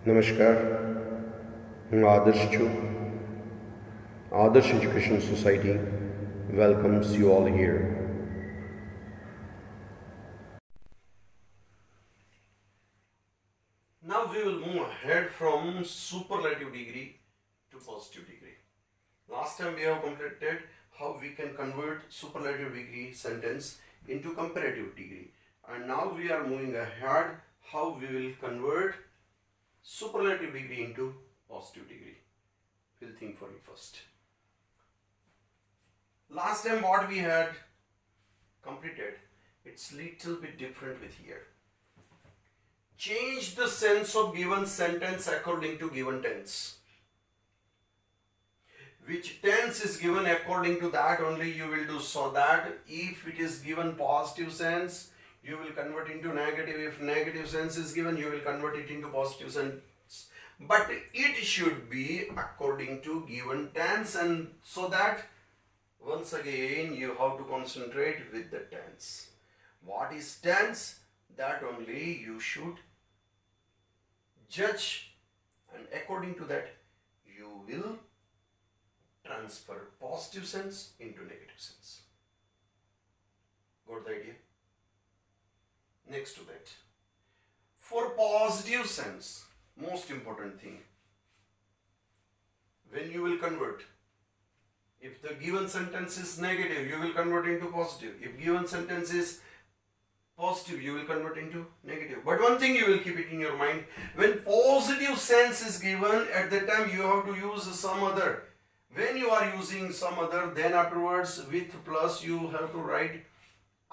નમસ્કાર, હું આદર્શ છું. આદર્શ education society welcomes you all here. Now we will move ahead from superlative degree to positive degree. Last time we have completed how we can convert superlative degree sentence into comparative degree, and now we are moving ahead how we will convert superlative degree into positive degree. We'll think for it first. Last time what we had completed, it's little bit different with here. Change the sense of given sentence according to given tense. Which tense is given, according to that only you will do. So that if it is given positive sense, you will convert into negative. If negative sense is given, you will convert it into positive sense. But it should be according to given tense, and so that once again you have to concentrate with the tense. What is tense? That only you should judge, and according to that you will transfer positive sense into negative sense. Got the idea? Next to that, for positive sense, most important thing, when you will convert, if the given sentence is negative, you will convert into positive. If given sentence is positive, you will convert into negative. But one thing you will keep it in your mind, when positive sense is given, at that time you have to use some other. When you are using some other, then afterwards with plus you have to write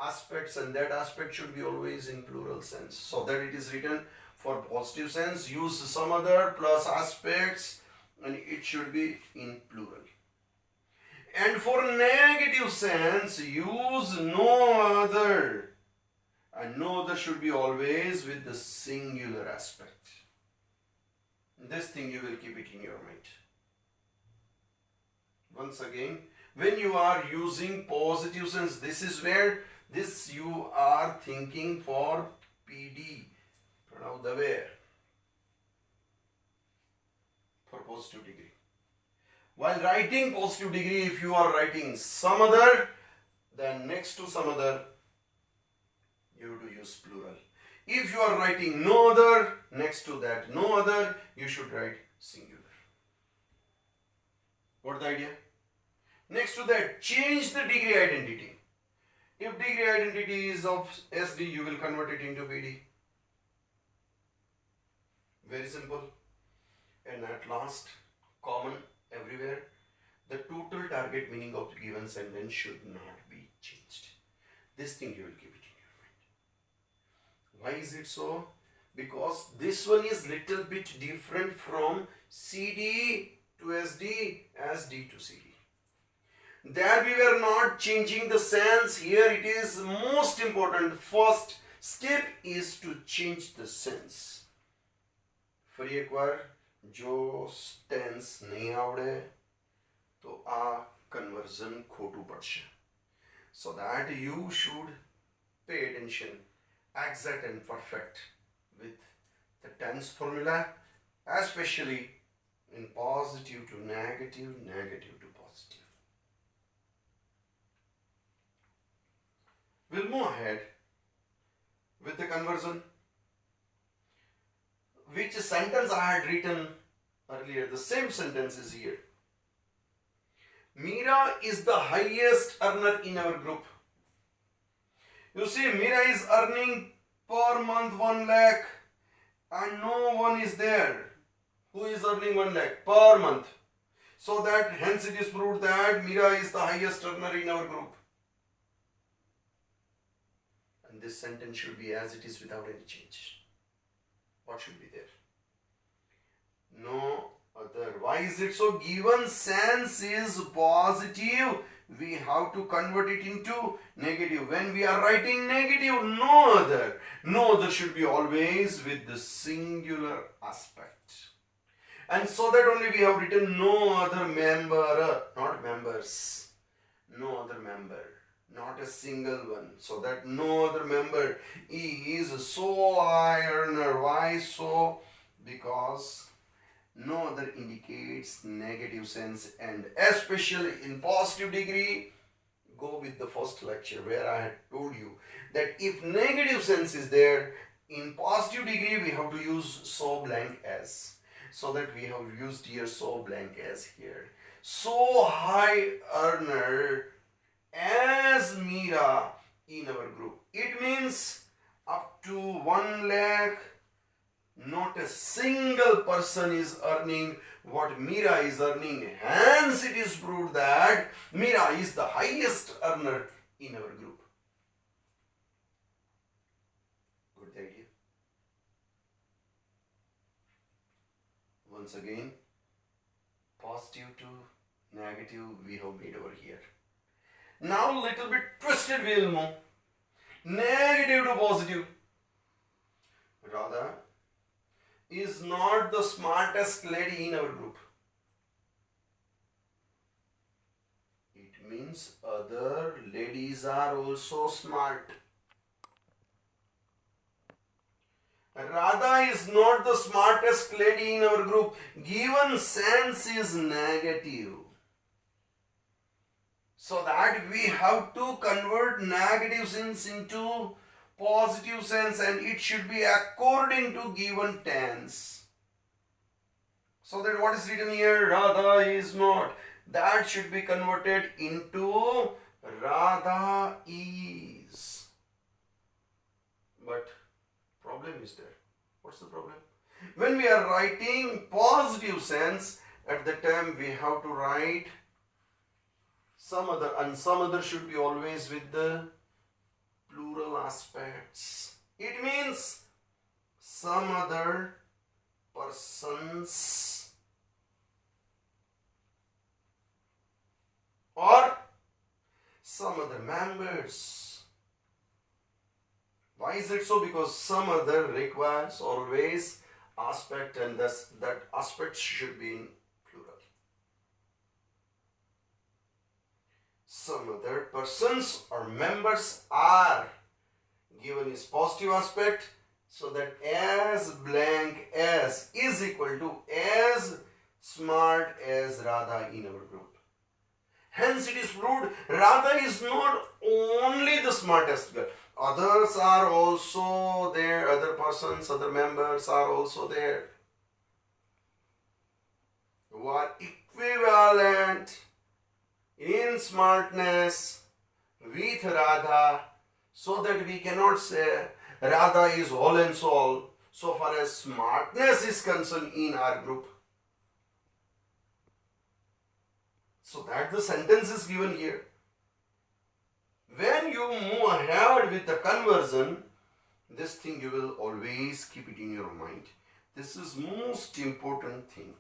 aspects, and that aspect should be always in plural sense. So that it is written, for positive sense use some other plus aspects, and it should be in plural. And for negative sense, use no other, and no other should be always with the singular aspect. This thing you will keep it in your mind. Once again, when you are using positive sense, this is where this you are thinking for PD, Pranav Dave, for positive degree. While writing positive degree, if you are writing some other, then next to some other, you have to use plural. If you are writing no other, next to that no other, you should write singular. Got the idea? Next to that, change the degree identity. If degree identity is of SD, you will convert it into PD. Very simple. And at last, common everywhere, the total target meaning of the given sentence should not be changed. This thing you will keep it in your mind. Why is it so? Because this one is little bit different from CD to SD as D to CD. There we were not changing the sense. Here it is most important. First step is to change the sense. ફરી એકવાર જો tense નહીં આવડે તો આ conversion ખોટું પડશે. So that you should pay attention exact and perfect with the tense formula, especially in positive to negative, negative to positive. We'll move ahead with the conversion. Which sentence I had written earlier, the same sentence is here. Meera is the highest earner in our group. You see, Meera is earning per month 1 lakh, and no one is there who is earning 1 lakh per month. So that hence it is proved that Meera is the highest earner in our group. And this sentence should be as it is without any change. What should be there? No other. Why is it so? Given sense is positive, we have to convert it into negative. When we are writing negative, no other. No other should be always with the singular aspect. And so that only we have written no other member, not members. No other member. Not a single one, so that no other member is so high earner. Why so? because no other indicates negative sense, and especially in positive degree, go with the first lecture where I had told you that if negative sense is there, in positive degree we have to use so blank as. So that we have used here so blank as here. So high earner as Mira in our group. It means up to 1 lakh, not a single person is earning what Mira is earning. Hence it is proved that Mira is the highest earner in our group. Good idea. Once again, positive to negative we have made over here. Now little bit twisted we will move. Negative to positive. Radha is not the smartest lady in our group. It means other ladies are also smart. Radha is not the smartest lady in our group. Given sense is negative. So that we have to convert negative sense into positive sense, and it should be according to given tense. So that what is written here, Radha is not, that should be converted into Radha is. But problem is there. What's the problem? When we are writing positive sense, at the time we have to write some other, and some other should be always with the plural aspects. It means some other persons or some other members. Why is it so? Because some other requires always aspect, and thus that aspect should be in plural. Some other persons or members are given is positive aspect, so that as blank as is equal to as smart as Radha in our group. Hence it is proved Radha is not only the smartest girl. Others are also there, other persons, other members are also there, who are equivalent in smartness with Radha, so that we cannot say Radha is all and all so far as smartness is concerned in our group. So that the sentence is given here. When you move ahead with the conversion, this thing you will always keep it in your mind. This is most important thing.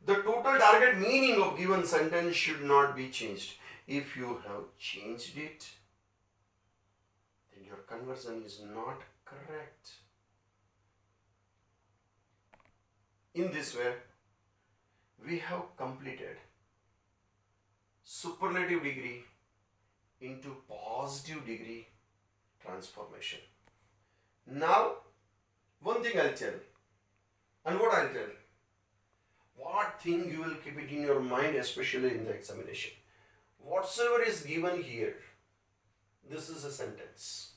The total target meaning of given sentence should not be changed. If you have changed it, then your conversion is not correct. In this way, we have completed superlative degree into positive degree transformation. Now, one thing I'll tell, and what I'll tell, what thing you will keep it in your mind, especially in the examination. Whatsoever is given here, this is a sentence.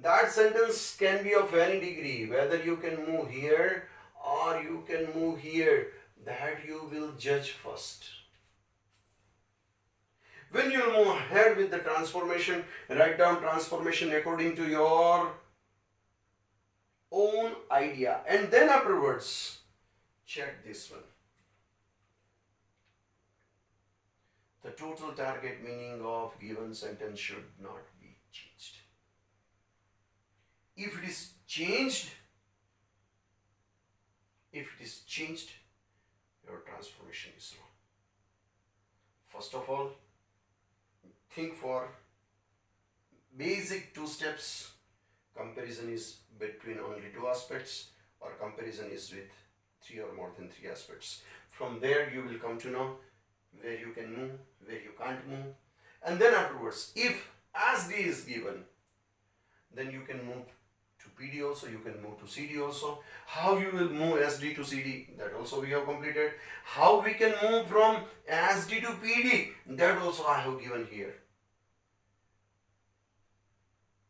That sentence can be of any degree, whether you can move here or you can move here, that you will judge first. When you move ahead with the transformation, write down transformation according to your own idea, and then afterwards check this one. The total target meaning of given sentence should not be changed. If it is changed, your transformation is wrong. First of all, think for basic 2 steps. Comparison is between only 2 aspects, or comparison is with 3 or more than 3 aspects. From there you will come to know where you can move, where you can't move. And then afterwards, if as D is given, then you can move to PD also, you can move to CD also. How you will move SD to CD, that also we have completed. How we can move from SD to PD, that also I have given here.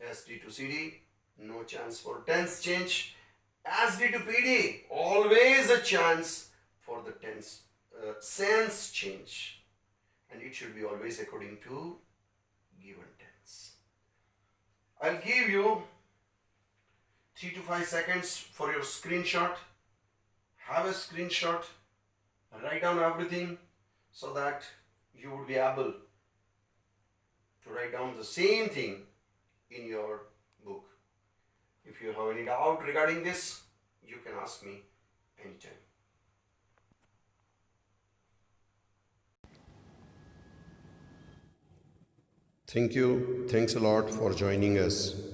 SD to CD, no chance for tense change. SD to PD, always a chance for the tense sense change, and it should be always according to given tense. I'll give you 3 to 5 seconds for your screenshot. Have a screenshot, write down everything so that you would be able to write down the same thing in your book. If you have any doubt regarding this, you can ask me anytime. Thank you. Thanks a lot for joining us.